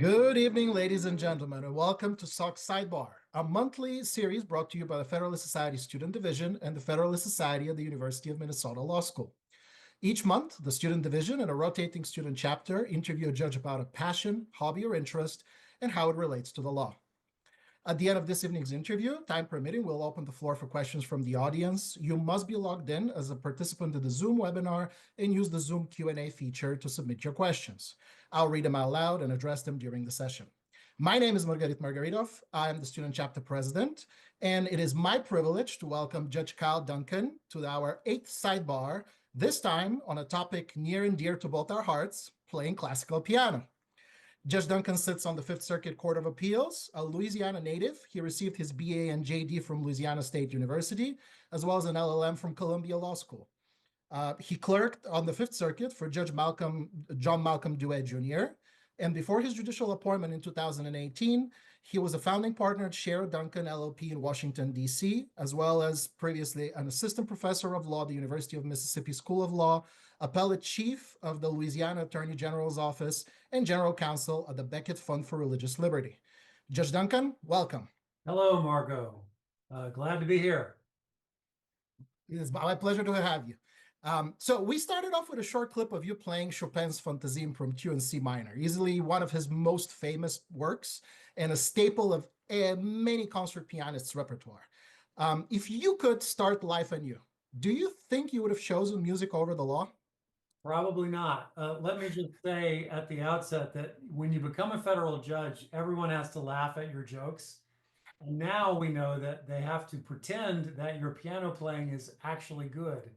Good evening, ladies and gentlemen, and welcome to SOC Sidebar, a monthly series brought to you by the Federalist Society Student Division and the Federalist Society of the University of Minnesota Law School. Each month, the Student Division and a rotating student chapter interview a judge about a passion, hobby, or interest, and how it relates to the law. At the end of this evening's interview, time permitting, we'll open the floor for questions from the audience. You must be logged in as a participant in the Zoom webinar and use the Zoom Q&A feature to submit your questions. I'll read them out loud and address them during the session. My name is Margarit Margaritov. I am the student chapter president, and it is my privilege to welcome Judge Kyle Duncan to our 8th sidebar, this time on a topic near and dear to both our hearts, playing classical piano. Judge Duncan sits on the Fifth Circuit Court of Appeals, a Louisiana native. He received his BA and JD from Louisiana State University, as well as an LLM from Columbia Law School. He clerked on the Fifth Circuit for Judge John Malcolm Duet Jr., and before his judicial appointment in 2018, he was a founding partner at Sherrill Duncan LLP in Washington, D.C., as well as previously an assistant professor of law at the University of Mississippi School of Law, appellate chief of the Louisiana Attorney General's Office, and general counsel at the Beckett Fund for Religious Liberty. Judge Duncan, welcome. Hello, Margot. Glad to be here. It is my pleasure to have you. So we started off with a short clip of you playing Chopin's Fantaisie Impromptu in C minor, easily one of his most famous works and a staple of many concert pianists' repertoire. If you could start life anew, do you think you would have chosen music over the law? Probably not. Let me just say at the outset that when you become a federal judge, everyone has to laugh at your jokes. And now we know that they have to pretend that your piano playing is actually good.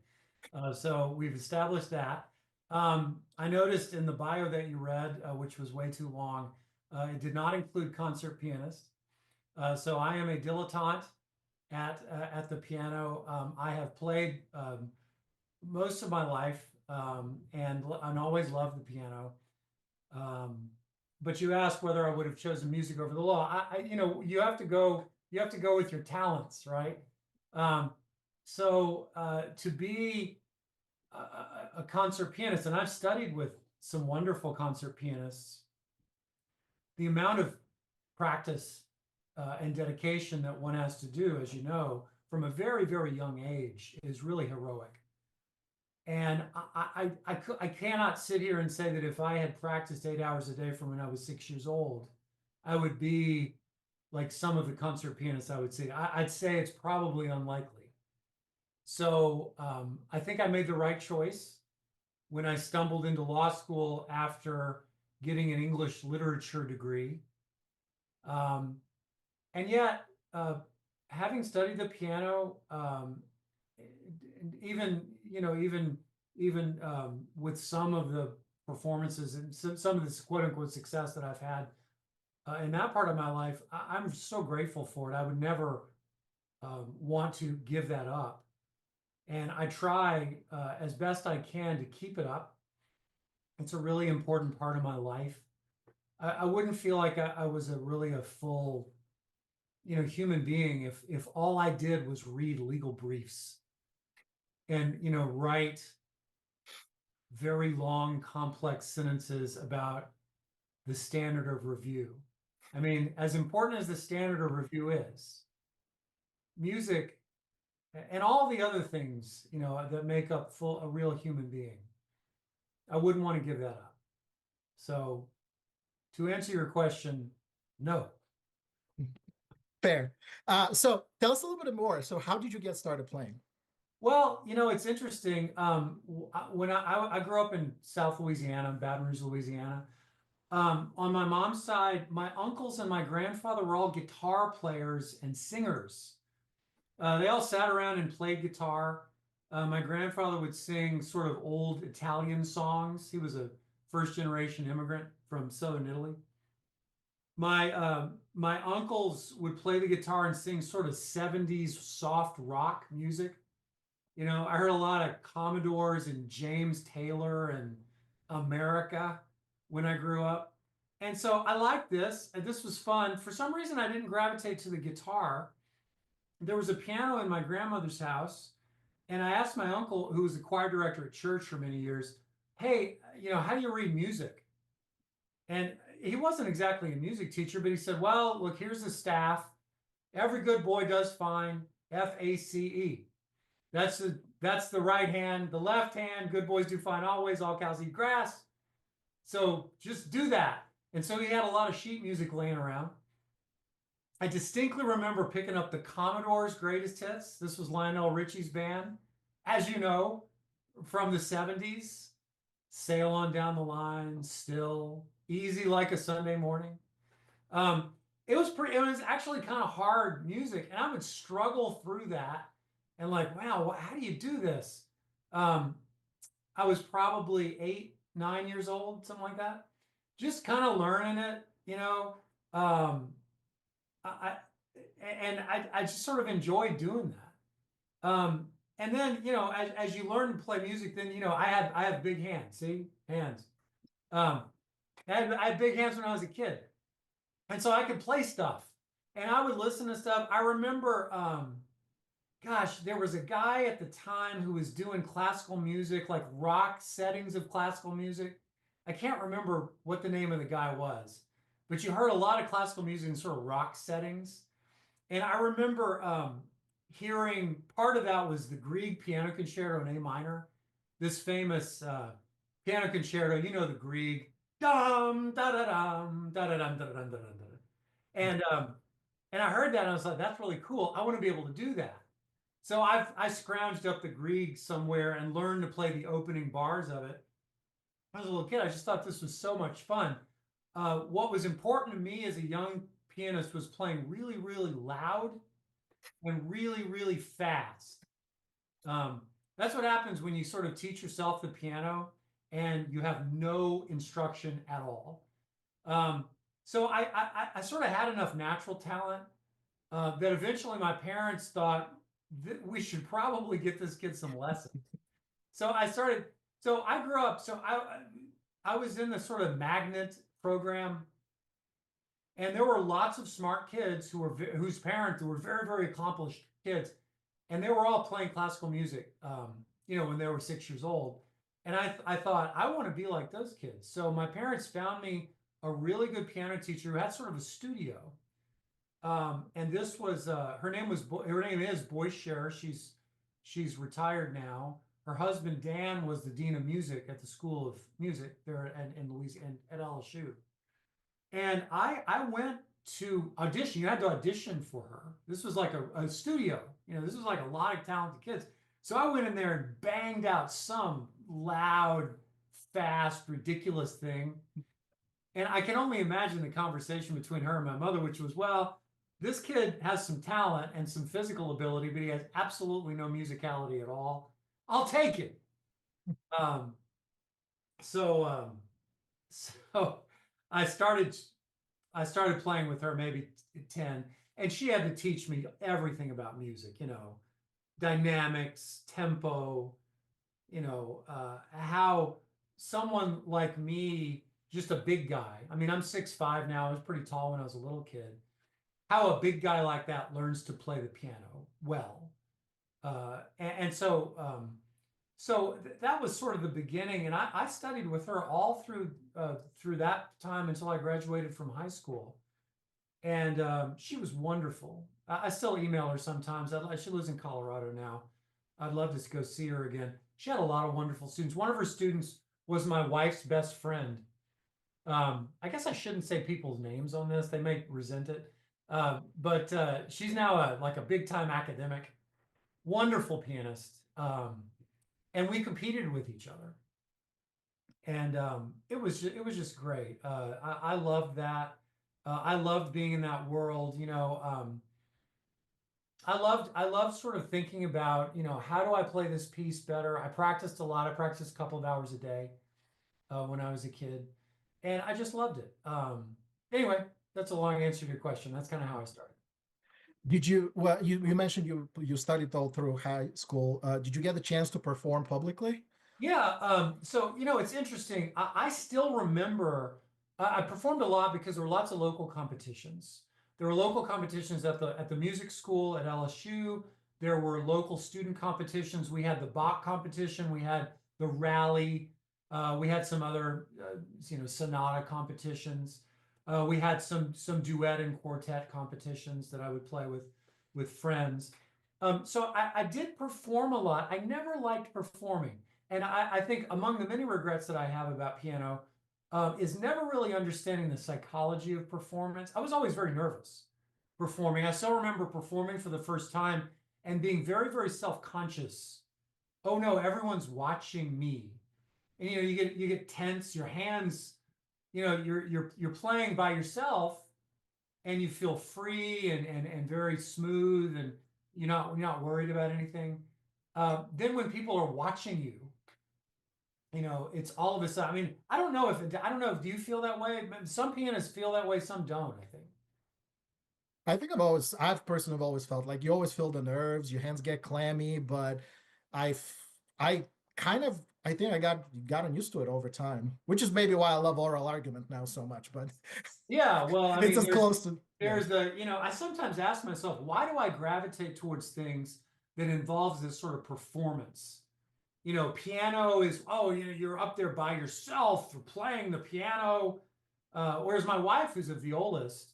So we've established that. I noticed in the bio that you read, which was way too long, it did not include concert pianist. So I am a dilettante at the piano. I have played most of my life and always loved the piano. But you asked whether I would have chosen music over the law. You have to go with your talents, right? So to be a concert pianist, and I've studied with some wonderful concert pianists, the amount of practice and dedication that one has to do, as you know, from a very, very young age is really heroic. And I cannot sit here and say that if I had practiced 8 hours a day from when I was 6 years old, I would be like some of the concert pianists I would see. I'd say it's probably unlikely. So I think I made the right choice when I stumbled into law school after getting an English literature degree. And yet, having studied the piano, even with some of the performances and some of this quote unquote success that I've had in that part of my life, I'm so grateful for it. I would never want to give that up. And I try as best I can to keep it up. It's a really important part of my life. I wouldn't feel like I was really a full, human being if all I did was read legal briefs and, write very long, complex sentences about the standard of review. I mean, as important as the standard of review is, music and all the other things, that make up a real human being, I wouldn't want to give that up. So to answer your question, no. Fair. So tell us a little bit more. So how did you get started playing? Well, it's interesting. When I grew up in South Louisiana, Baton Rouge, Louisiana, on my mom's side, my uncles and my grandfather were all guitar players and singers. They all sat around and played guitar. My grandfather would sing sort of old Italian songs. He was a first-generation immigrant from Southern Italy. My uncles would play the guitar and sing sort of 70s soft rock music. I heard a lot of Commodores and James Taylor and America when I grew up. And so I liked this, and this was fun. For some reason, I didn't gravitate to the guitar. There was a piano in my grandmother's house, and I asked my uncle, who was the choir director at church for many years, hey, how do you read music? And he wasn't exactly a music teacher, but he said, well, look, here's the staff. Every good boy does fine. FACE. That's the right hand. The left hand, good boys do fine always. All cows eat grass. So just do that. And so he had a lot of sheet music laying around. I distinctly remember picking up the Commodore's Greatest Hits. This was Lionel Richie's band. As you know, from the 70s, Sail On Down the Line, Still, Easy Like a Sunday Morning. It was actually kind of hard music, and I would struggle through that and like, wow, how do you do this? I was probably 8, 9 years old, something like that. Just kind of learning it, you know. I I just sort of enjoyed doing that. And then, you know, as you learn to play music, then, you know, I have big hands. See, hands. I had big hands when I was a kid, and so I could play stuff, and I would listen to stuff. I remember, gosh, there was a guy at the time who was doing classical music, like rock settings of classical music. I can't remember what the name of the guy was, but you heard a lot of classical music in sort of rock settings. And I remember hearing part of that was the Grieg Piano Concerto in A minor, this famous piano concerto. You know the Grieg, dum da da dum da da dum da da dum da da da. And I heard that and I was like, that's really cool. I want to be able to do that. So I scrounged up the Grieg somewhere and learned to play the opening bars of it. I was a little kid. I just thought this was so much fun. What was important to me as a young pianist was playing really, really loud and really, really fast. That's what happens when you sort of teach yourself the piano and you have no instruction at all. So I sort of had enough natural talent that eventually my parents thought that we should probably get this kid some lessons. So I grew up, I was in the sort of magnet program, and there were lots of smart kids whose parents were very, very accomplished kids, and they were all playing classical music, you know, when they were 6 years old. And I thought, I want to be like those kids. So my parents found me a really good piano teacher who had sort of a studio. And this was her name is Boyce Scherer. She's retired now. Her husband Dan was the dean of music at the School of Music there in Louisiana at LSU. And I went to audition. You had to audition for her. This was like a studio. You know, this was like a lot of talented kids. So I went in there and banged out some loud, fast, ridiculous thing. And I can only imagine the conversation between her and my mother, which was, well, this kid has some talent and some physical ability, but he has absolutely no musicality at all. I'll take it. So I started playing with her maybe 10, and she had to teach me everything about music, you know, dynamics, tempo, you know, how someone like me, just a big guy. I mean, I'm 6'5" now. I was pretty tall when I was a little kid. How a big guy like that learns to play the piano well. So that was sort of the beginning, and I studied with her all through that time until I graduated from high school, and she was wonderful. I still email her sometimes. She lives in Colorado now. I'd love to go see her again. She had a lot of wonderful students. One of her students was my wife's best friend. I guess I shouldn't say people's names on this; they may resent it. But she's now like a big time academic, wonderful pianist. And we competed with each other, and it was just great. I loved that. I loved being in that world. You know, I loved sort of thinking about, you know, how do I play this piece better. I practiced a lot. I practiced a couple of hours a day when I was a kid, and I just loved it. Anyway, that's a long answer to your question. That's kind of how I started. Did you, well, you mentioned you studied all through high school. Did you get the chance to perform publicly? Yeah. So, you know, it's interesting. I still remember I performed a lot because there were lots of local competitions. There were local competitions at the music school at LSU. There were local student competitions. We had the Bach competition. We had the rally. We had some other, you know, sonata competitions. We had some duet and quartet competitions that I would play with friends. So I did perform a lot. I never liked performing. And I think among the many regrets that I have about piano is never really understanding the psychology of performance. I was always very nervous performing. I still remember performing for the first time and being very, very self-conscious. Oh no, everyone's watching me. And you get tense, your hands, you're playing by yourself and you feel free and very smooth, and you're not worried about anything. Then when people are watching you, it's all of a sudden. I mean, I don't know if do you feel that way? Some pianists feel that way, some don't, I think. I think I've personally always felt like you always feel the nerves, your hands get clammy, but I kind of, I think I gotten used to it over time, which is maybe why I love oral argument now so much, but Yeah, well, I it's mean, as close to, yeah. I sometimes ask myself, why do I gravitate towards things that involves this sort of performance? Piano is, oh, you're up there by yourself playing the piano. Whereas my wife, who's a violist,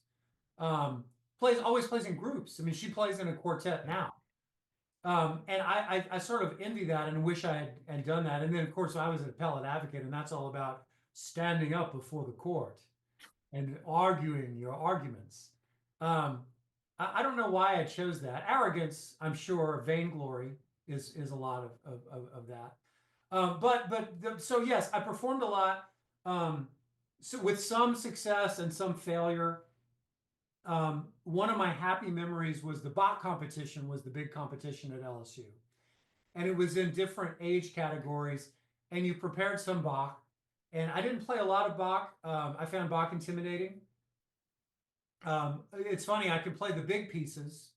always plays in groups. I mean, she plays in a quartet now. And I sort of envy that and wish I had done that. And then, of course, I was an appellate advocate, and that's all about standing up before the court and arguing your arguments. I don't know why I chose that. Arrogance, I'm sure, vainglory is a lot of that. So yes, I performed a lot. So with some success and some failure. One of my happy memories was the Bach competition, was the big competition at LSU. And it was in different age categories. And you prepared some Bach. And I didn't play a lot of Bach. I found Bach intimidating. It's funny, I could play the big pieces.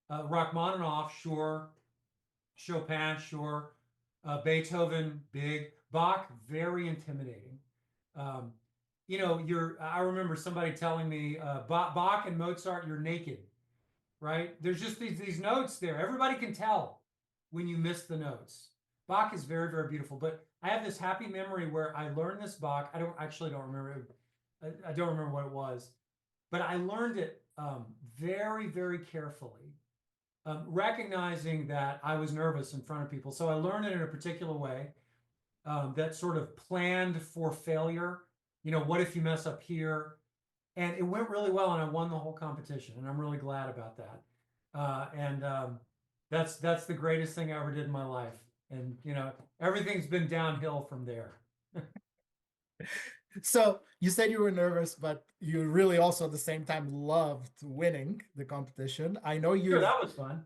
Rachmaninoff, sure. Chopin, sure. Beethoven, big. Bach, very intimidating. I remember somebody telling me, Bach and Mozart, you're naked, right? There's just these notes there. Everybody can tell when you miss the notes. Bach is very, very beautiful, but I have this happy memory where I learned this Bach. I don't remember. I don't remember what it was, but I learned it very, very carefully, recognizing that I was nervous in front of people. So I learned it in a particular way that sort of planned for failure. What if you mess up here? And it went really well, and I won the whole competition, and I'm really glad about that. That's the greatest thing I ever did in my life. And everything's been downhill from there. So you said you were nervous, but you really also at the same time loved winning the competition. I know Sure, that was fun.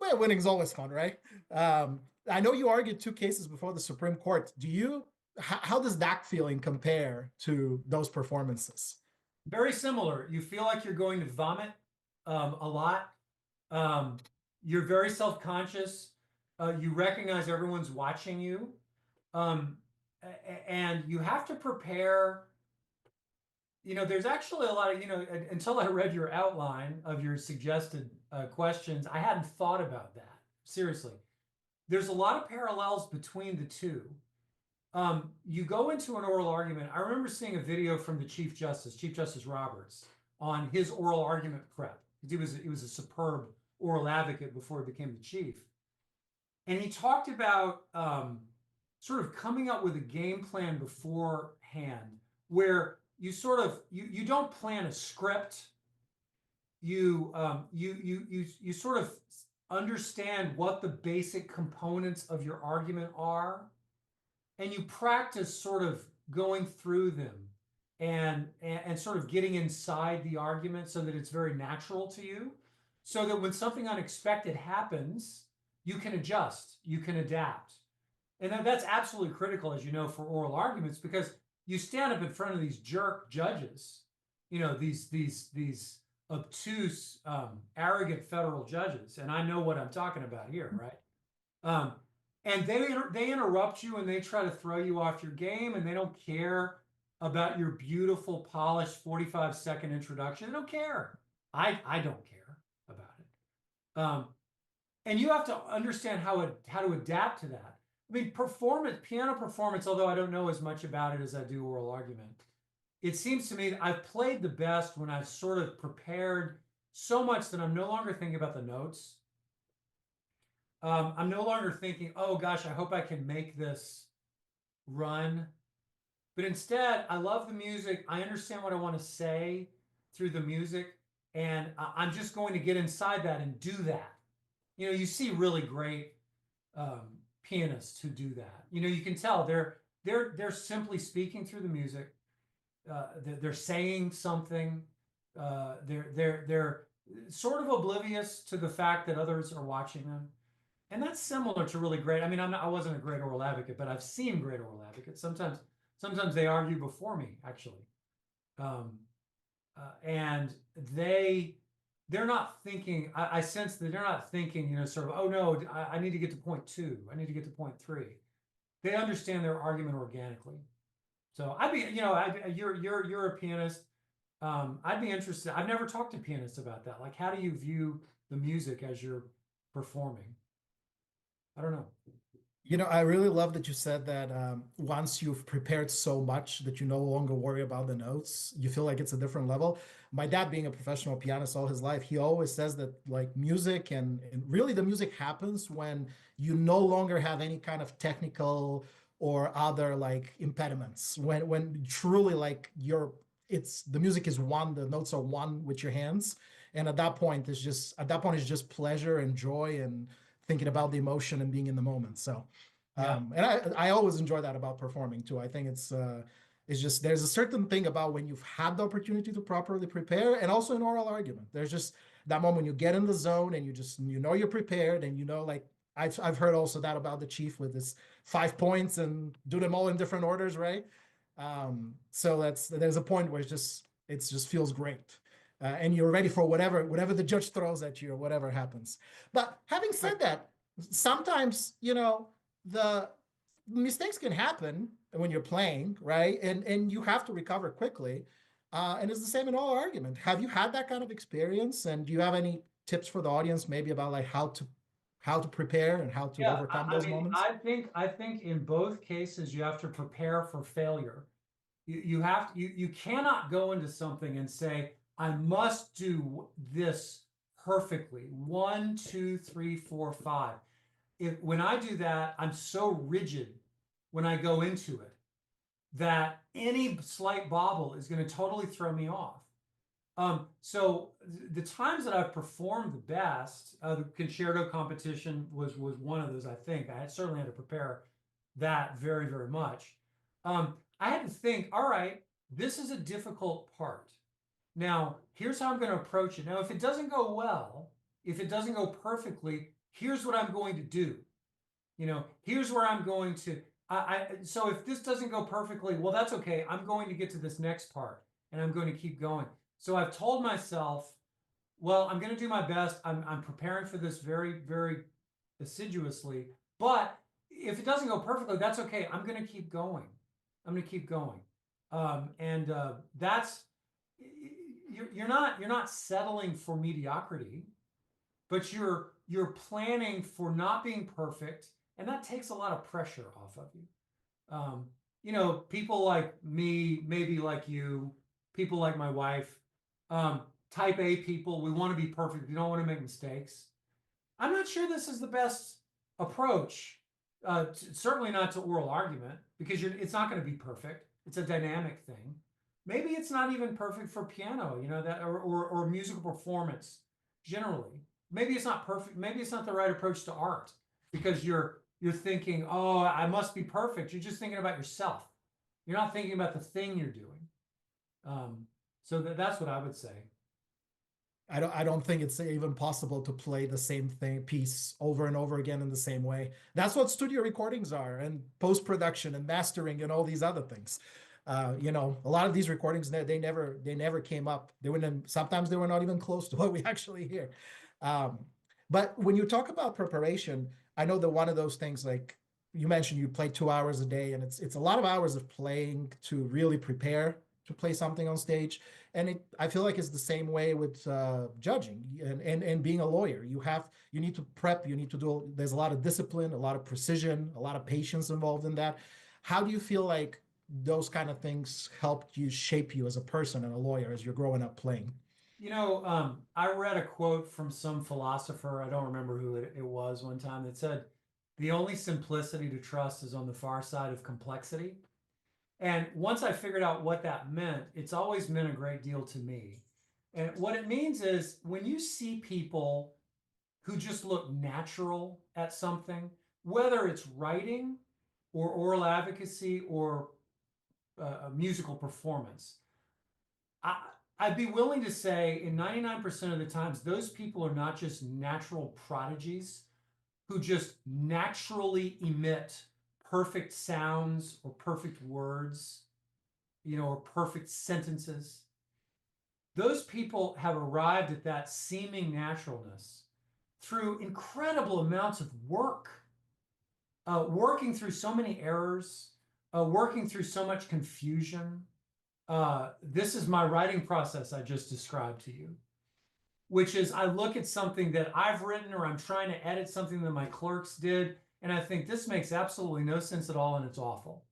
Well, winning is always fun, right? I know you argued 2 cases before the Supreme Court. How does that feeling compare to those performances? Very similar. You feel like you're going to vomit a lot. You're very self-conscious. You recognize everyone's watching you. And you have to prepare. There's actually a lot of, until I read your outline of your suggested questions, I hadn't thought about that. Seriously. There's a lot of parallels between the two. You go into an oral argument. I remember seeing a video from the Chief Justice Roberts, on his oral argument prep. He was a superb oral advocate before he became the chief. And he talked about sort of coming up with a game plan beforehand, where you sort of you don't plan a script. You sort of understand what the basic components of your argument are, and you practice sort of going through them and sort of getting inside the argument so that it's very natural to you, so that when something unexpected happens, you can adjust, you can adapt. And that's absolutely critical, as you know, for oral arguments, because you stand up in front of these jerk judges, these obtuse, arrogant federal judges, and I know what I'm talking about here, right? And they interrupt you, and they try to throw you off your game, and they don't care about your beautiful, polished 45-second introduction. They don't care. I don't care about it. And you have to understand how to adapt to that. I mean, piano performance, although I don't know as much about it as I do oral argument, it seems to me that I've played the best when I've sort of prepared so much that I'm no longer thinking about the notes. I'm no longer thinking, oh gosh, I hope I can make this run. But instead, I love the music. I understand what I want to say through the music, and I'm just going to get inside that and do that. You know, you see really great pianists who do that. You know, you can tell they're simply speaking through the music. They're saying something. They're sort of oblivious to the fact that others are watching them, and that's similar to really great. I mean, I wasn't a great oral advocate, but I've seen great oral advocates. Sometimes they argue before me, actually, and they're not thinking. I sense that they're not thinking. You know, sort of, oh no, I need to get to point 2. I need to get to point 3. They understand their argument organically. So I'd be, you know, you're a pianist. I'd be interested. I've never talked to pianists about that. Like, how do you view the music as you're performing? I don't know. You know, I really love that you said that once you've prepared so much that you no longer worry about the notes, you feel like it's a different level. My dad, being a professional pianist all his life, he always says that like music and really the music happens when you no longer have any kind of technical or other like impediments. When truly like it's the music is one, the notes are one with your hands. And at that point it's just pleasure and joy and thinking about the emotion and being in the moment. So, Yeah. and I always enjoy that about performing too. I think it's just there's a certain thing about when you've had the opportunity to properly prepare, and also in oral argument. There's just that moment when you get in the zone and you know you're prepared, and you know like I've heard also that about the chief with his 5 points and do them all in different orders, right? So there's a point where it just feels great. And you're ready for whatever the judge throws at you or whatever happens. But having said that, sometimes the mistakes can happen when you're playing, right? And you have to recover quickly. And it's the same in all argument. Have you had that kind of experience? And do you have any tips for the audience, maybe about like how to prepare and how to Yeah, overcome I those mean, moments? I think in both cases you have to prepare for failure. You have to, you cannot go into something and say, I must do this perfectly. 1, 2, 3, 4, 5. When I do that, I'm so rigid when I go into it that any slight bobble is going to totally throw me off. So the times that I've performed the best, the concerto competition was one of those. I think I certainly had to prepare that very, very much. I had to think, all right, this is a difficult part. Now, here's how I'm going to approach it. Now, if it doesn't go well, if it doesn't go perfectly, here's what I'm going to do. Here's where I'm going to. So if this doesn't go perfectly, well, that's okay. I'm going to get to this next part, and I'm going to keep going. So I've told myself, well, I'm going to do my best. I'm preparing for this very, very assiduously. But if it doesn't go perfectly, that's okay. I'm going to keep going. I'm going to keep going. And that's you're not settling for mediocrity, but you're planning for not being perfect, and that takes a lot of pressure off of you. People like me, maybe like you, people like my wife, type A people, we want to be perfect. We don't want to make mistakes. I'm not sure this is the best approach. Certainly not to oral argument, because it's not going to be perfect. It's a dynamic thing. Maybe it's not even perfect for piano, that or musical performance generally. Maybe it's not perfect. Maybe it's not the right approach to art, because you're thinking, oh, I must be perfect. You're just thinking about yourself. You're not thinking about the thing you're doing. So that's what I would say. I don't think it's even possible to play the same piece over and over again in the same way. That's what studio recordings are, and post-production and mastering and all these other things. A lot of these recordings, they never came up. Sometimes they were not even close to what we actually hear. But when you talk about preparation, I know that one of those things, like you mentioned, you play 2 hours a day, and it's a lot of hours of playing to really prepare to play something on stage. And I feel like it's the same way with judging and being a lawyer. You need to prep, you need to there's a lot of discipline, a lot of precision, a lot of patience involved in that. How do you feel like those kind of things helped you shape you as a person and a lawyer as you're growing up playing? I read a quote from some philosopher, I don't remember who it was one time, that said, the only simplicity to trust is on the far side of complexity. And once I figured out what that meant, it's always meant a great deal to me. And what it means is when you see people who just look natural at something, whether it's writing or oral advocacy or a musical performance, I'd be willing to say in 99% of the times, those people are not just natural prodigies who just naturally emit perfect sounds or perfect words, or perfect sentences. Those people have arrived at that seeming naturalness through incredible amounts of work, working through so many errors, working through so much confusion. This is my writing process I just described to you, which is I look at something that I've written or I'm trying to edit something that my clerks did, and I think this makes absolutely no sense at all and it's awful.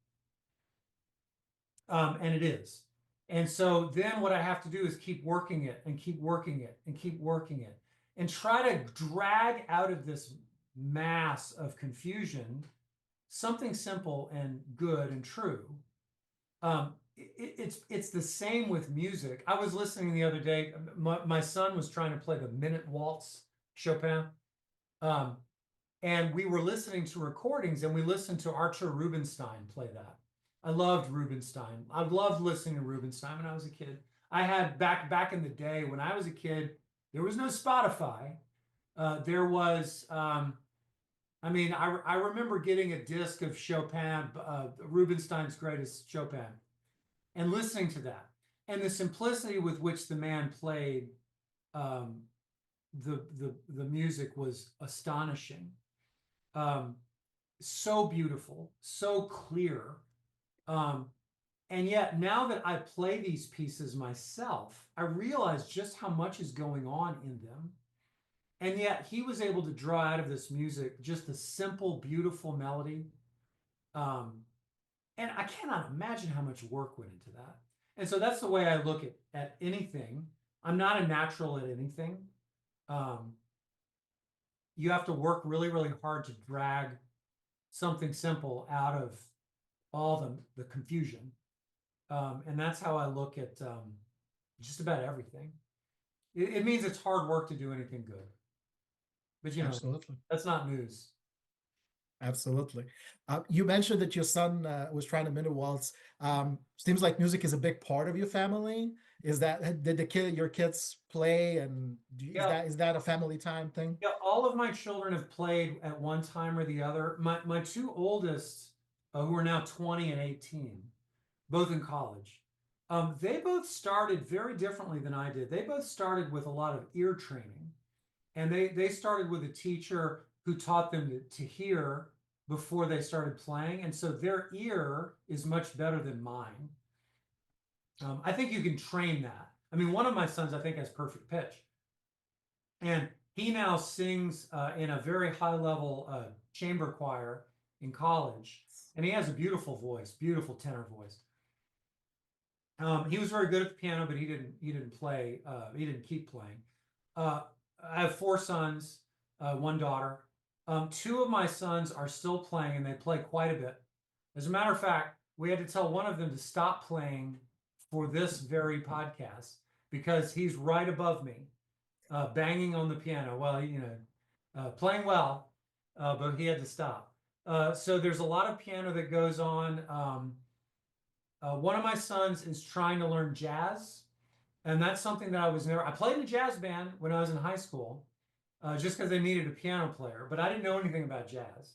And it is. And so then what I have to do is keep working it and keep working it and keep working it and try to drag out of this mass of confusion something simple and good and true. It's the same with music. I was listening the other day. My son was trying to play the Minute Waltz, Chopin, and we were listening to recordings, and we listened to Archer Rubinstein play that. I loved Rubinstein. I loved listening to Rubinstein when I was a kid. I had back in the day when I was a kid, there was no Spotify. There was, I remember getting a disc of Chopin, Rubinstein's greatest Chopin, and listening to that, and the simplicity with which the man played the music was astonishing. So beautiful, so clear. And yet now that I play these pieces myself, I realize just how much is going on in them. And yet he was able to draw out of this music just a simple, beautiful melody. And I cannot imagine how much work went into that. And so that's the way I look at anything. I'm not a natural at anything. You have to work really, really hard to drag something simple out of all the confusion. And that's how I look at just about everything. It means it's hard work to do anything good. But Absolutely. That's not news. Absolutely. You mentioned that your son was trying to minute waltz. Seems like music is a big part of your family. Did your kids play, and is that a family time thing? Yeah, all of my children have played at one time or the other. My two oldest, who are now 20 and 18, both in college, they both started very differently than I did. They both started with a lot of ear training, and they started with a teacher who taught them to hear before they started playing, and so their ear is much better than mine. I think you can train that. I mean, one of my sons, I think, has perfect pitch, and he now sings in a very high level chamber choir in college, and he has a beautiful voice, beautiful tenor voice. He was very good at the piano, but he didn't play. He didn't keep playing. I have four sons, one daughter. Two of my sons are still playing, and they play quite a bit. As a matter of fact, we had to tell one of them to stop playing for this very podcast because he's right above me, banging on the piano. Well, playing well, but he had to stop. So there's a lot of piano that goes on. One of my sons is trying to learn jazz, and that's something that I played in a jazz band when I was in high school, just because they needed a piano player, but I didn't know anything about jazz.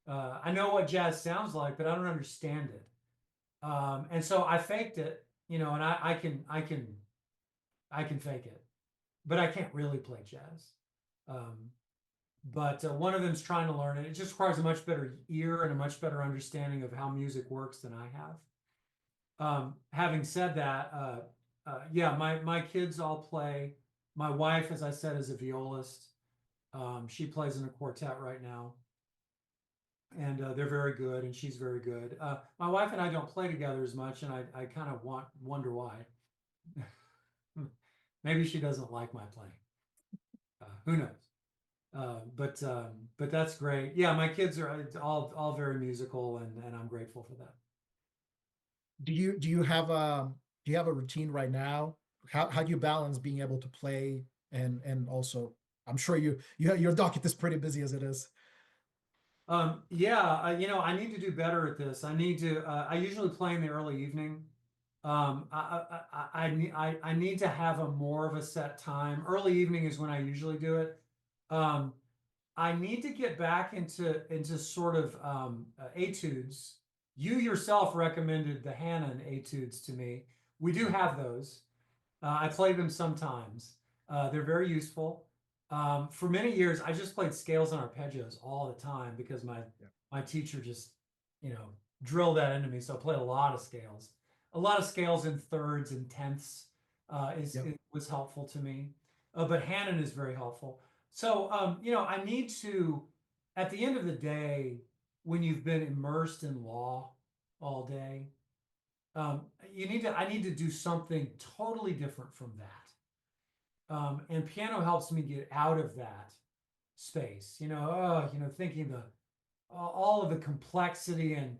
I know what jazz sounds like, but I don't understand it. And so I faked it, and I can fake it, but I can't really play jazz. But one of them's trying to learn it. It just requires a much better ear and a much better understanding of how music works than I have. Having said that, yeah, my kids all play. My wife, as I said, is a violist. She plays in a quartet right now. and they're very good, and she's very good. My wife and I don't play together as much, and I kind of wonder why. Maybe she doesn't like my playing. Who knows? But that's great. Yeah, my kids are all very musical, and I'm grateful for that. Do you have a routine right now? How do you balance being able to play and also I'm sure your docket is pretty busy as it is. Yeah, I need to do better at this. I need to. I usually play in the early evening. I need to have a more of a set time. Early evening is when I usually do it. Um, I need to get back into sort of etudes. You yourself recommended the Hanon etudes to me. We do have those. I play them sometimes. They're very useful. For many years, I just played scales and arpeggios all the time because my teacher just, drilled that into me. So I played a lot of scales. A lot of scales in thirds and tenths it was helpful to me. But Hanon is very helpful. So, I need to, at the end of the day, when you've been immersed in law all day, I need to do something totally different from that. And piano helps me get out of that space, thinking all of the complexity and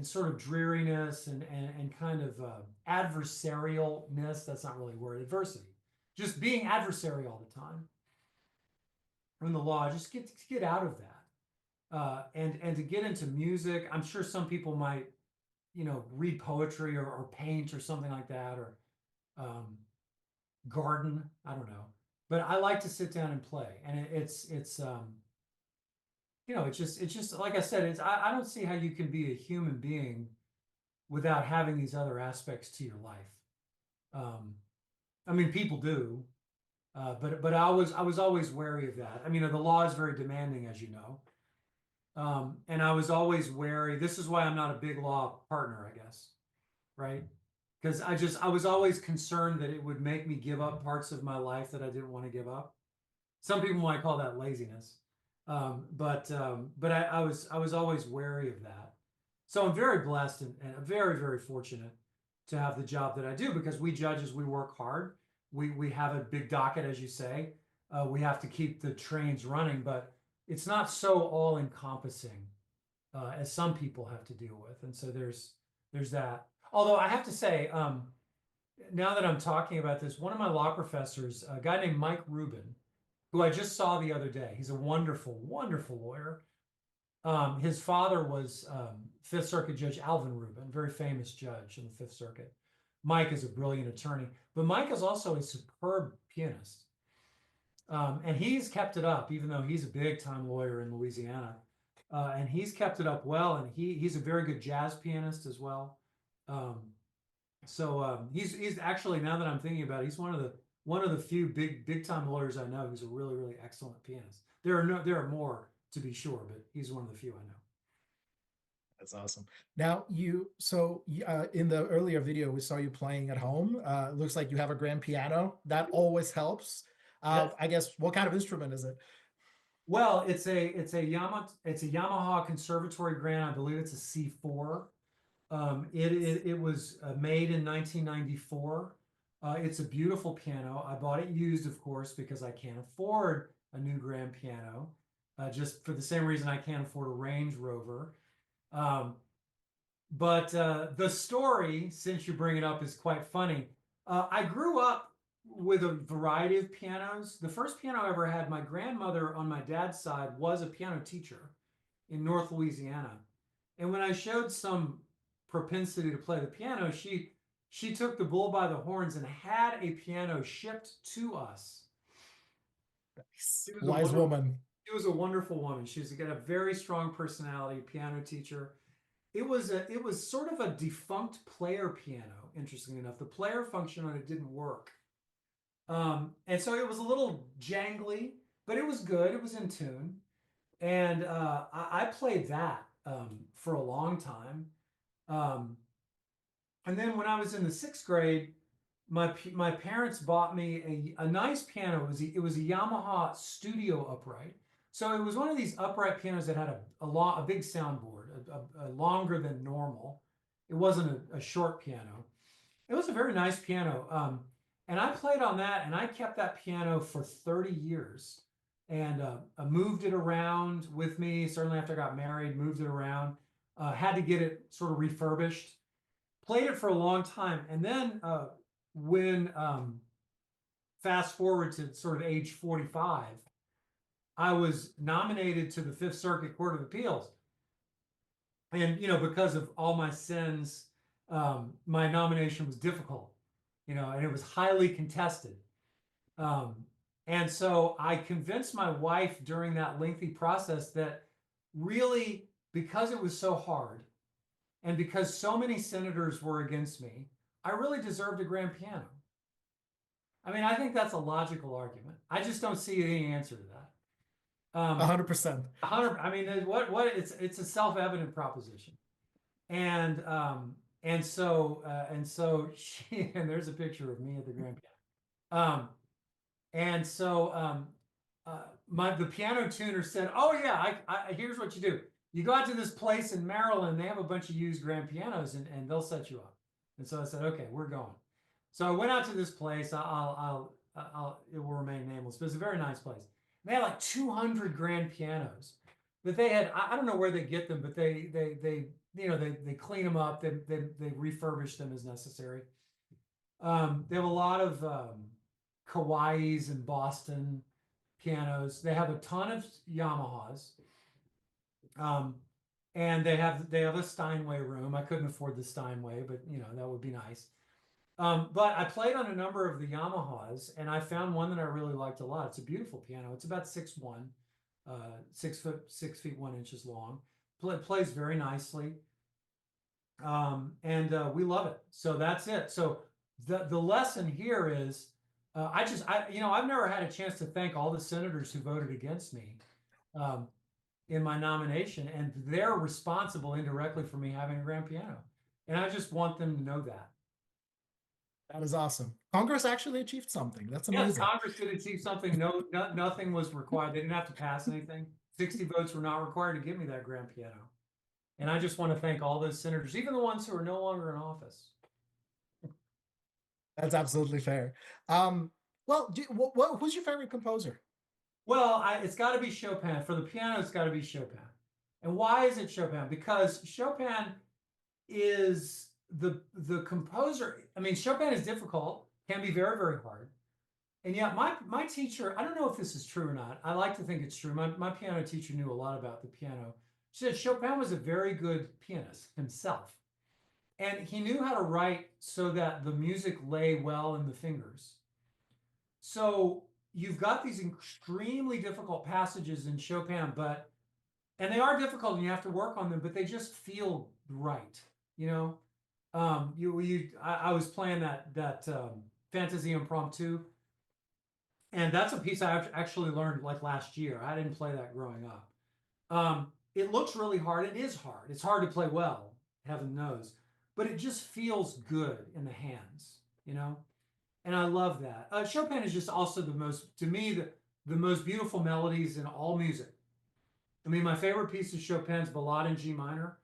sort of dreariness and kind of adversarialness. That's not really a word, adversity. Just being adversary all the time from the law, just get out of that. And to get into music, I'm sure some people might, read poetry or paint or something like that, or garden. I don't know, but I like to sit down and play, and it's it's just like I said, I don't see how you can be a human being without having these other aspects to your life. I mean, people do, but I was always wary of that. I mean, the law is very demanding, as you know. And I was always wary. This is why I'm not a big law partner, I guess, right? Because I was always concerned that it would make me give up parts of my life that I didn't want to give up. Some people might call that laziness, but I was always wary of that. So I'm very blessed and very very fortunate to have the job that I do because we judges we work hard. We have a big docket, as you say. We have to keep the trains running, but it's not so all encompassing as some people have to deal with. And so there's that. Although I have to say, now that I'm talking about this, one of my law professors, a guy named Mike Rubin, who I just saw the other day, he's a wonderful, wonderful lawyer. His father was Fifth Circuit Judge Alvin Rubin, very famous judge in the Fifth Circuit. Mike is a brilliant attorney, but Mike is also a superb pianist. And he's kept it up, even though he's a big time lawyer in Louisiana. And he's kept it up well, and he's a very good jazz pianist as well. He's actually, now that I'm thinking about it, he's one of the few big time lawyers I know who's a really really excellent pianist. There are more to be sure, but he's one of the few I know. That's awesome. Now in the earlier video, we saw you playing at home. It looks like you have a grand piano. That always helps. Yes. I guess, what kind of instrument is it? Well, it's a Yamaha Conservatory Grand. I believe it's a C4. It was made in 1994. It's a beautiful piano. I bought it used, of course, because I can't afford a new grand piano, just for the same reason I can't afford a Range Rover. But the story, since you bring it up, is quite funny. I grew up with a variety of pianos. The first piano I ever had, my grandmother on my dad's side was a piano teacher in North Louisiana. And when I showed some propensity to play the piano, she took the bull by the horns and had a piano shipped to us. Wise woman. She was a wonderful woman. She's got a very strong personality, piano teacher. It was sort of a defunct player piano, interestingly enough. The player function on it didn't work. And so it was a little jangly, but it was good. It was in tune. And I played that for a long time. And then when I was in the 6th grade, my parents bought me a nice piano. It was a Yamaha Studio upright. So it was one of these upright pianos that had a big soundboard, a longer than normal. It wasn't a short piano. It was a very nice piano. And I played on that, and I kept that piano for 30 years. And I moved it around with me, certainly after I got married, moved it around, had to get it sort of refurbished, played it for a long time. And then when fast forward to sort of age 45, I was nominated to the Fifth Circuit Court of Appeals. And, because of all my sins, my nomination was difficult, and it was highly contested. And so I convinced my wife during that lengthy process that really, because it was so hard and because so many senators were against me, I really deserved a grand piano. I mean, I think that's a logical argument. I just don't see any answer to that. 100%. 100. I mean, what it's a self-evident proposition, and so she and there's a picture of me at the grand piano, and so the piano tuner said, "Oh yeah, I here's what you do. You go out to this place in Maryland. They have a bunch of used grand pianos, and they'll set you up." And so I said, "Okay, we're going." So I went out to this place. It will remain nameless, but it's a very nice place. They had like 200 grand pianos that they had. I don't know where they get them, but they clean them up. They refurbish them as necessary. They have a lot of Kawaiis and Boston pianos. They have a ton of Yamahas. And they have a Steinway room. I couldn't afford the Steinway, but that would be nice. But I played on a number of the Yamahas, and I found one that I really liked a lot. It's a beautiful piano. It's about 6'1", 6 feet 1 inches long. It plays very nicely, and we love it. So that's it. So the lesson here is, I've never had a chance to thank all the senators who voted against me in my nomination, and they're responsible indirectly for me having a grand piano, and I just want them to know that. That is awesome. Congress actually achieved something. That's amazing. Yes, Congress did achieve something. Nothing was required. They didn't have to pass anything. 60 votes were not required to give me that grand piano. And I just want to thank all those senators, even the ones who are no longer in office. That's absolutely fair. Well, who's your favorite composer? Well, it's got to be Chopin. For the piano, it's got to be Chopin. And why is it Chopin? Because Chopin is the composer. I mean, Chopin is difficult, can be very, very hard. And yet my teacher, I don't know if this is true or not. I like to think it's true. My piano teacher knew a lot about the piano. She said Chopin was a very good pianist himself. And he knew how to write so that the music lay well in the fingers. So you've got these extremely difficult passages in Chopin, and they are difficult and you have to work on them, but they just feel right. I was playing that Fantasy Impromptu, and that's a piece I actually learned like last year. I didn't play that growing up. It looks really hard. It is hard. It's hard to play well, heaven knows, but it just feels good in the hands, and I love that. Chopin is just also the most beautiful melodies in all music. I mean, my favorite piece of Chopin's Ballade in G minor,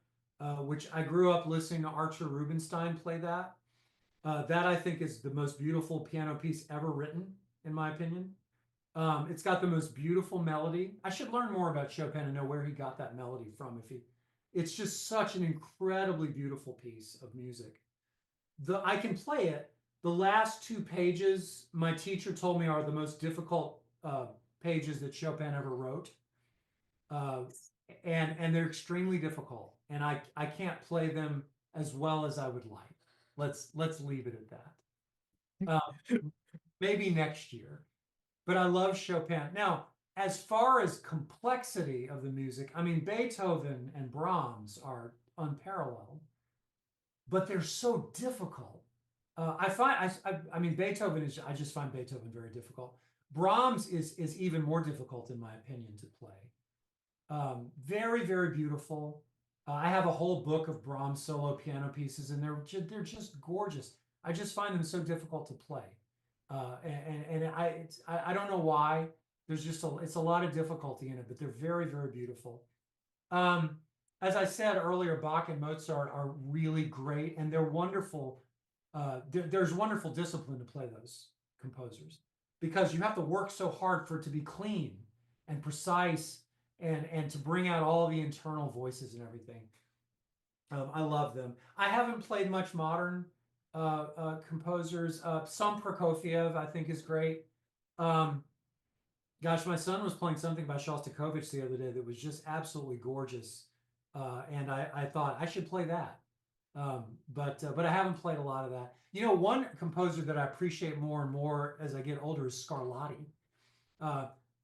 which I grew up listening to Archer Rubinstein play that. That I think is the most beautiful piano piece ever written, in my opinion. It's got the most beautiful melody. I should learn more about Chopin and know where he got that melody from. It's just such an incredibly beautiful piece of music. I can play it. The last 2 pages, my teacher told me, are the most difficult pages that Chopin ever wrote. And they're extremely difficult, and I can't play them as well as I would like. Let's leave it at that. Maybe next year, but I love Chopin. Now, as far as complexity of the music, I mean, Beethoven and Brahms are unparalleled, but they're so difficult. I mean, Beethoven is. I just find Beethoven very difficult. Brahms is even more difficult, in my opinion, to play. Very, very beautiful. I have a whole book of Brahms solo piano pieces, and they're just gorgeous. I just find them so difficult to play, and I don't know why. There's just it's a lot of difficulty in it, but they're very, very beautiful. As I said earlier, Bach and Mozart are really great, and they're wonderful. There's wonderful discipline to play those composers because you have to work so hard for it to be clean and precise and to bring out all the internal voices and everything. I love them. I haven't played much modern composers. Some Prokofiev I think is great. Gosh, my son was playing something by Shostakovich the other day that was just absolutely gorgeous, and I thought I should play that. But I haven't played a lot of that. You know, one composer that I appreciate more and more as I get older is Scarlatti,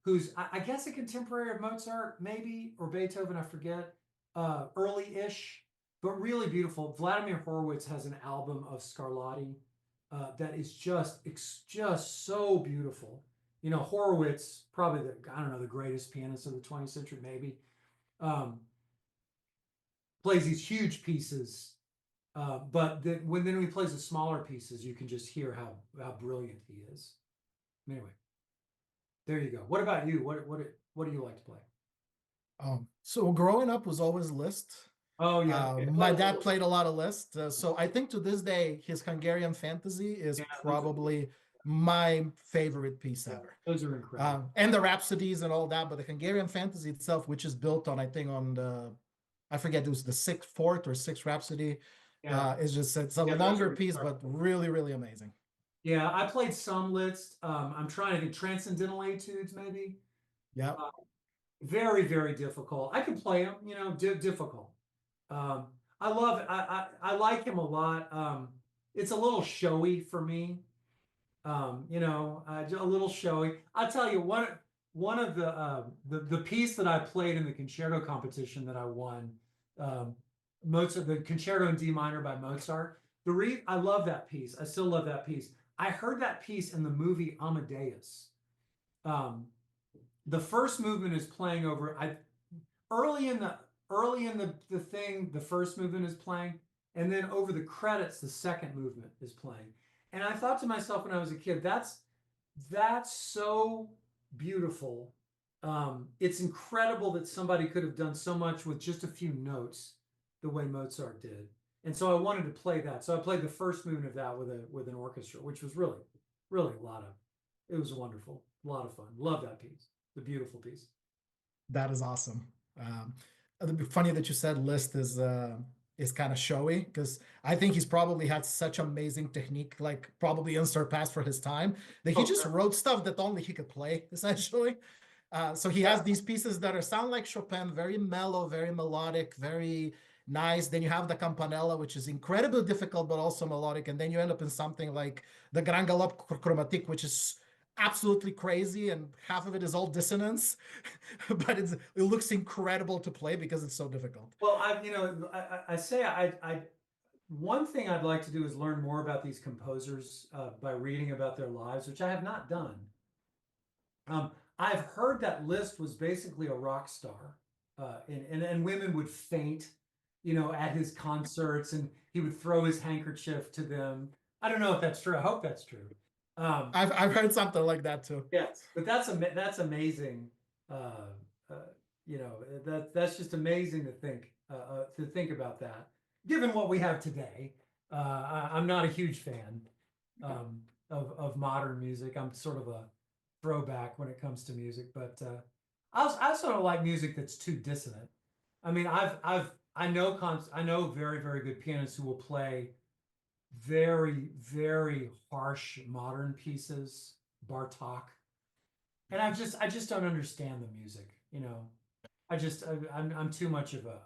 who's I guess a contemporary of Mozart, maybe, or Beethoven, I forget, early-ish, but really beautiful. Vladimir Horowitz has an album of Scarlatti that is just so beautiful. You know, Horowitz, probably I don't know, the greatest pianist of the 20th century, maybe, plays these huge pieces. But when he plays the smaller pieces, you can just hear how brilliant he is. Anyway, there you go. What about you? What do you like to play? So growing up was always Liszt. Oh yeah, my dad played a lot of Liszt. So I think to this day, his Hungarian Fantasy is probably my favorite piece ever. Those are incredible. And the Rhapsodies and all that, but the Hungarian Fantasy itself, which is built on, I think, on the, I forget, it was the fourth or sixth Rhapsody. It's a longer piece, but really, really amazing. Yeah, I played some Liszt. I'm trying to think, Transcendental Etudes, maybe. Yeah. Very, very difficult. I can play them, you know, difficult. I love it. I like him a lot. It's a little showy for me. You know, a little showy. I'll tell you, one of the piece that I played in the concerto competition that I won, Mozart, the Concerto in D minor by Mozart. I love that piece. I still love that piece. I heard that piece in the movie Amadeus. The first movement is playing over. Early in the thing, the first movement is playing, and then over the credits, the second movement is playing. And I thought to myself when I was a kid, that's so beautiful. It's incredible that somebody could have done so much with just a few notes the way Mozart did. And so I wanted to play that. So I played the first movement of that with an orchestra, which was really, really it was wonderful. A lot of fun. Love that piece. It's a beautiful piece. That is awesome. It'd be funny that you said Liszt is kind of showy, because I think he's probably had such amazing technique, like probably unsurpassed for his time, that he just wrote stuff that only he could play, essentially. So he has these pieces that sound like Chopin, very mellow, very melodic, very nice. Then you have the Campanella, which is incredibly difficult, but also melodic. And then you end up in something like the Grand Galop Chromatique, which is absolutely crazy, and half of it is all dissonance, but it looks incredible to play because it's so difficult. Well, I say one thing I'd like to do is learn more about these composers by reading about their lives, which I have not done. I've heard that Liszt was basically a rock star, and women would faint, you know, at his concerts, and he would throw his handkerchief to them. I don't know if that's true. I hope that's true. I've heard something like that too. Yes, but that's amazing. You know, that's just amazing to think about that. Given what we have today, I'm not a huge fan of modern music. I'm sort of a throwback when it comes to music, but I sort of like music that's too dissonant. I mean, I know very, very good pianists who will play very, very harsh modern pieces, Bartok, and I just don't understand the music. You know, I'm too much of a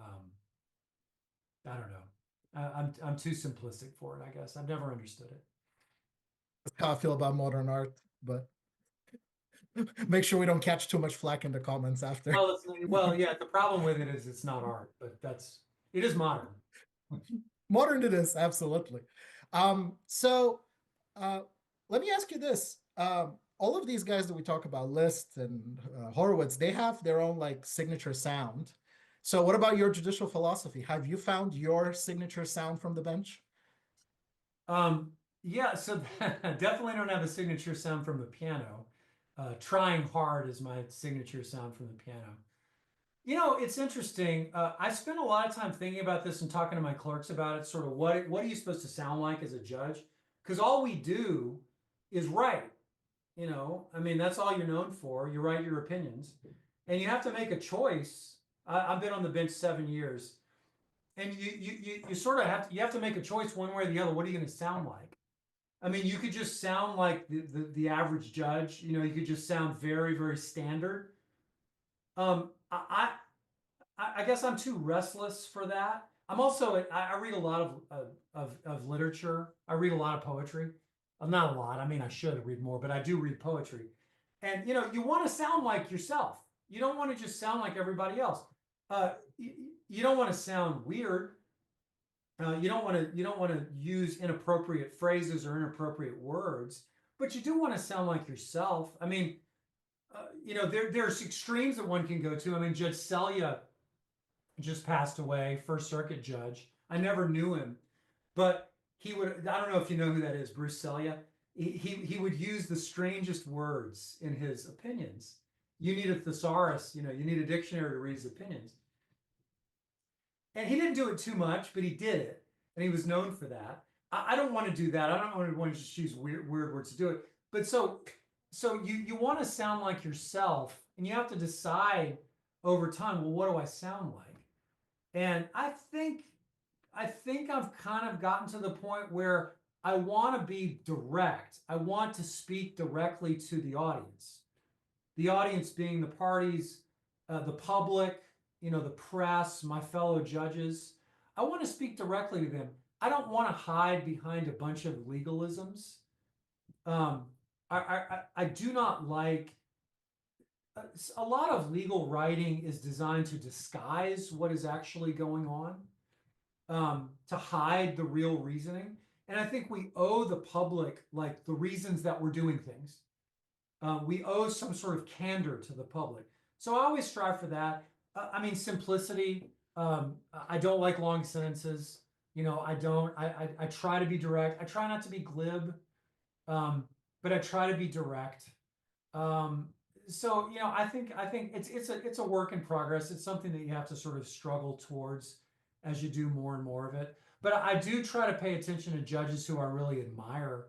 I don't know. I'm too simplistic for it, I guess. I've never understood it. That's how I feel about modern art, but make sure we don't catch too much flack in the comments after. Well, yeah, the problem with it is it's not art, but it is modern. Modern it is, absolutely. So let me ask you this. All of these guys that we talk about, Liszt and Horowitz, they have their own like signature sound. So what about your judicial philosophy? Have you found your signature sound from the bench? Yeah, so definitely don't have a signature sound from the piano. Trying hard is my signature sound from the piano. It's interesting. I spent a lot of time thinking about this and talking to my clerks about it. Sort of what are you supposed to sound like as a judge? Because all we do is write. I mean, that's all you're known for. You write your opinions, and you have to make a choice. I've been on the bench 7 years, and you sort of have to make a choice one way or the other. What are you going to sound like? I mean, you could just sound like the average judge. You could just sound very, very standard. I guess I'm too restless for that. I'm also I read a lot of literature. I read a lot of poetry. Not a lot. I mean, I should read more, but I do read poetry. And you want to sound like yourself. You don't want to just sound like everybody else. You don't want to sound weird. You don't want to use inappropriate phrases or inappropriate words, but you do want to sound like yourself. I mean, there's extremes that one can go to. I mean, Judge Selya just passed away, First Circuit judge. I never knew him, but he would. I don't know if you know who that is, Bruce Selya. He would use the strangest words in his opinions. You need a thesaurus. You need a dictionary to read his opinions. And he didn't do it too much, but he did it, and he was known for that. I don't want to do that. I don't want to just use weird words to do it. But so you want to sound like yourself, and you have to decide over time. Well, what do I sound like? And I think I've kind of gotten to the point where I want to be direct. I want to speak directly to the audience. The audience being the parties, the public, the press, my fellow judges. I want to speak directly to them. I don't want to hide behind a bunch of legalisms. I do not like a lot of legal writing is designed to disguise what is actually going on, to hide the real reasoning. And I think we owe the public like the reasons that we're doing things. We owe some sort of candor to the public. So I always strive for that. I mean, simplicity. I don't like long sentences. I don't. I try to be direct. I try not to be glib, but I try to be direct. So I think it's a work in progress. It's something that you have to sort of struggle towards as you do more and more of it. But I do try to pay attention to judges who I really admire.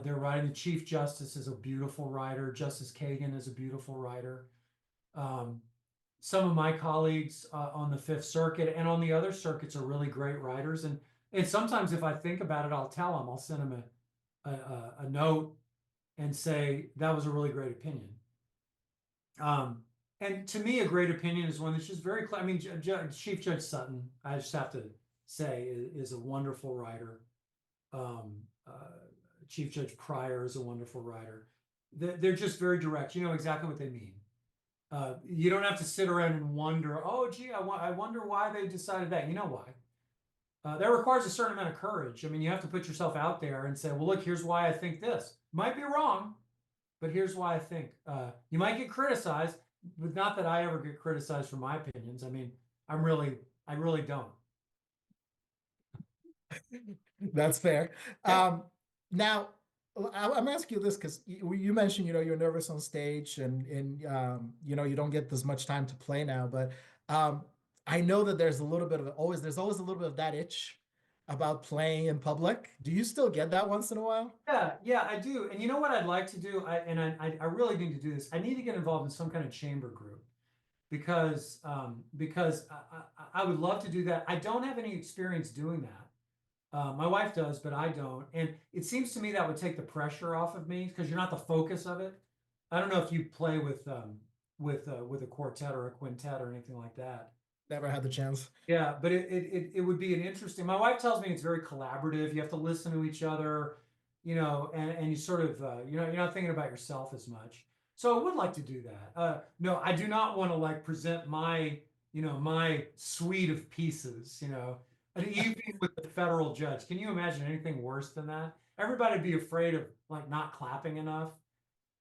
Their writing. The Chief Justice is a beautiful writer. Justice Kagan is a beautiful writer. Some of my colleagues on the Fifth Circuit and on the other circuits are really great writers. And sometimes if I think about it, I'll tell them. I'll send them a note and say that was a really great opinion. And to me, a great opinion is one that's just very clear. I mean, Chief Judge Sutton, I just have to say, is a wonderful writer. Chief Judge Pryor is a wonderful writer. They're just very direct. You know exactly what they mean. You don't have to sit around and wonder, oh, gee, I wonder why they decided that. You know why. That requires a certain amount of courage. I mean, you have to put yourself out there and say, well, look, here's why I think this. Might be wrong, but here's why I think. You might get criticized, but not that I ever get criticized for my opinions. I mean, I really don't. That's fair. Now, I'm asking you this because you mentioned, you're nervous on stage and you don't get as much time to play now, but I know that there's always a little bit of that itch about playing in public. Do you still get that once in a while? Yeah, I do. And you know what I'd like to do? I really need to do this. I need to get involved in some kind of chamber group because I would love to do that. I don't have any experience doing that. My wife does, but I don't. And it seems to me that would take the pressure off of me because you're not the focus of it. I don't know if you play with a quartet or a quintet or anything like that. Never had the chance. Yeah, but it would be an interesting. My wife tells me it's very collaborative. You have to listen to each other, and you sort of you're not thinking about yourself as much. So I would like to do that. No, I do not want to like present my my suite of pieces. An evening with the federal judge. Can you imagine anything worse than that? Everybody would be afraid of like not clapping enough.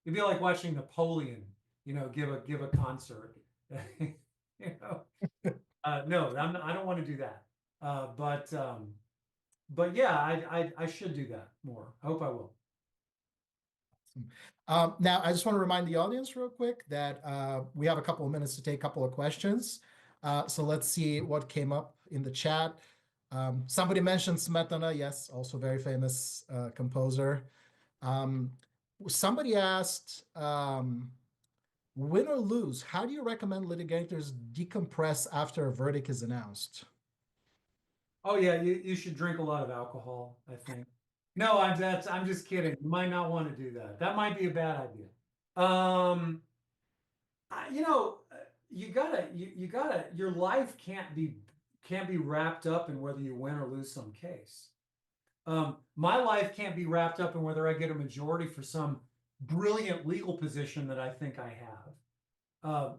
It'd be like watching Napoleon, give a concert. No, I don't want to do that. But yeah, I should do that more. I hope I will. Now, I just want to remind the audience real quick that we have a couple of minutes to take a couple of questions. So let's see what came up in the chat. Somebody mentioned Smetana. Yes, also very famous composer. Somebody asked, win or lose, how do you recommend litigators decompress after a verdict is announced? Oh yeah, you should drink a lot of alcohol, I think. No, I'm just kidding. You might not want to do that. That might be a bad idea. Um, you know, you gotta your life can't be wrapped up in whether you win or lose some case. My life can't be wrapped up in whether I get a majority for some brilliant legal position that I think I have. Uh,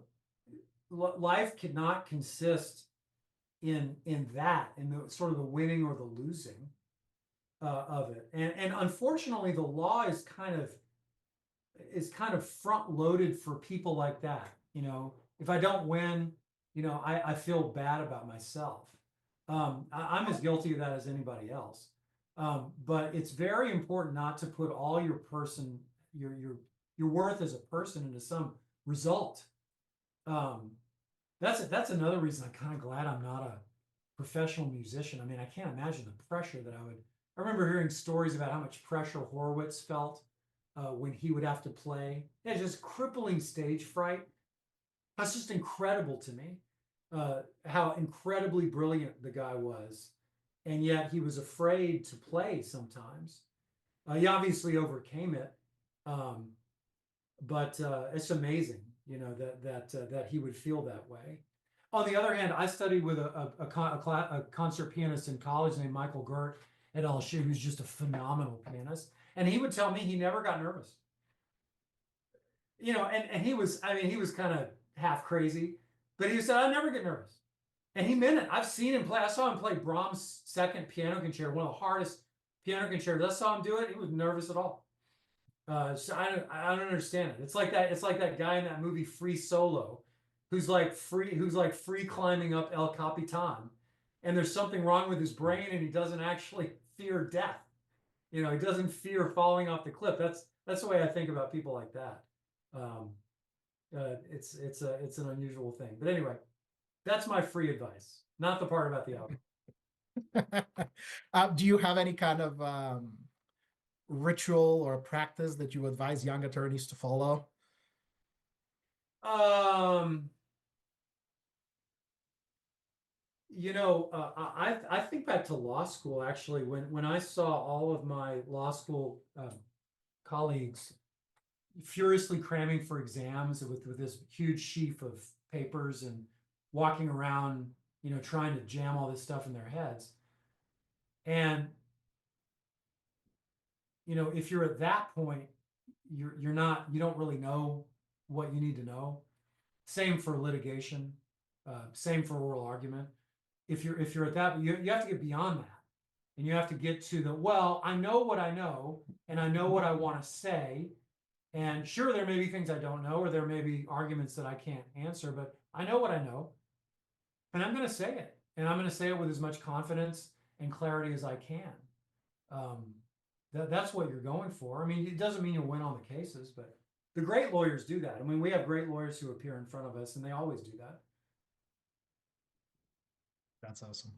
Life cannot consist in that, in the sort of the winning or the losing of it. And unfortunately, the law is kind of front loaded for people like that. You know, if I don't win, I feel bad about myself. I'm as guilty of that as anybody else. But it's very important not to put all your worth as a person into some result. That's another reason I'm kind of glad I'm not a professional musician. I mean, I can't imagine the pressure that I would. I remember hearing stories about how much pressure Horowitz felt when he would have to play. Yeah, just crippling stage fright. That's just incredible to me. How incredibly brilliant the guy was, and yet he was afraid to play sometimes. He obviously overcame it, but it's amazing, that he would feel that way. On the other hand, I studied with a concert pianist in college named Michael Gert at LSU, who's just a phenomenal pianist, and he would tell me he never got nervous. And he was, I mean, he was kind of half crazy, but he said, I never get nervous. And he meant it. I've seen him play. I saw him play Brahms' second piano concerto, one of the hardest piano concertos. I saw him do it. He was nervous at all. So I don't understand it. It's like that. It's like that guy in that movie Free Solo, who's like free climbing up El Capitan, and there's something wrong with his brain, and he doesn't actually fear death. He doesn't fear falling off the cliff. That's the way I think about people like that. It's an unusual thing. But anyway, that's my free advice, not the part about the alcohol. Do you have any kind of ritual or practice that you advise young attorneys to follow? I think back to law school, actually, when I saw all of my law school colleagues furiously cramming for exams with this huge sheaf of papers and walking around, trying to jam all this stuff in their heads. And, if you're at that point, you don't really know what you need to know. Same for litigation, same for oral argument. If you're at that, you have to get beyond that. And you have to get to well, I know what I know, and I know what I want to say. And sure, there may be things I don't know, or there may be arguments that I can't answer, but I know what I know. And I'm going to say it. And I'm going to say it with as much confidence and clarity as I can. That's what you're going for. I mean, it doesn't mean you'll win all the cases, but the great lawyers do that. I mean, we have great lawyers who appear in front of us, and they always do that. That's awesome.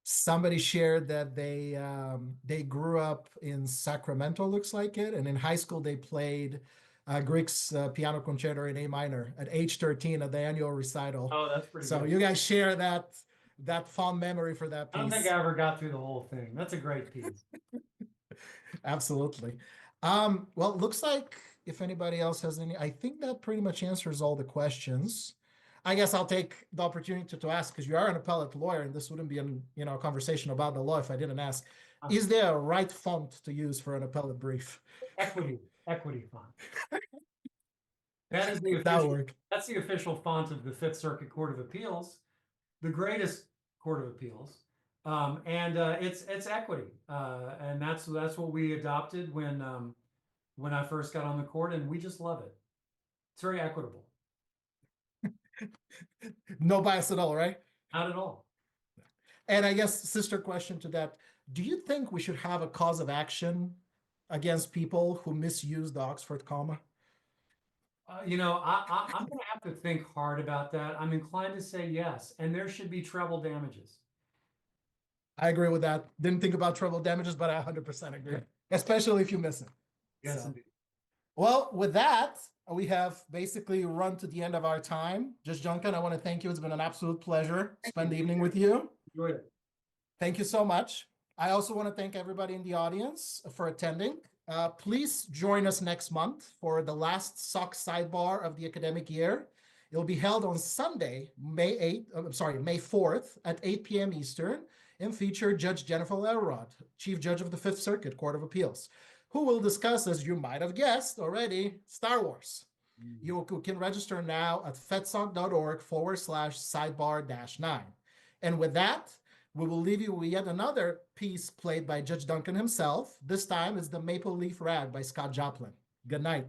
Somebody shared that they grew up in Sacramento, looks like it, and in high school they played Grieg's piano concerto in A minor at age 13 at the annual recital. Oh, that's pretty so good. You guys share that fond memory for that piece. I don't think I ever got through the whole thing. That's a great piece. Absolutely. Well, it looks like if anybody else has any, I think that pretty much answers all the questions. I guess I'll take the opportunity to ask, because you are an appellate lawyer, and this wouldn't be a conversation about the law if I didn't ask. Is there a right font to use for an appellate brief? Equity font. That is the official, that's the official font of the Fifth Circuit Court of Appeals, the greatest court of appeals. And it's equity. And that's what we adopted when I first got on the court, and we just love it. It's very equitable. No bias at all, right? Not at all. And I guess sister question to that, do you think we should have a cause of action against people who misuse the Oxford comma? I'm going to have to think hard about that. I'm inclined to say yes, and there should be treble damages. I agree with that. Didn't think about treble damages, but I 100% agree, especially if you miss it. Yes, So, indeed. well, with that, we have basically run to the end of our time. Judge Duncan, I want to thank you. It's been an absolute pleasure to spend the evening with you. Enjoyed it. Thank you so much. I also want to thank everybody in the audience for attending. Please join us next month for the last SOC sidebar of the academic year. It will be held on Sunday, May 4th at 8 p.m. Eastern, and feature Judge Jennifer Elrod, Chief Judge of the Fifth Circuit Court of Appeals, who will discuss, as you might have guessed already, Star Wars. You can register now at fedsoc.org/sidebar-9. And with that, we will leave you with yet another piece played by Judge Duncan himself. This time it's the Maple Leaf Rag by Scott Joplin. Good night.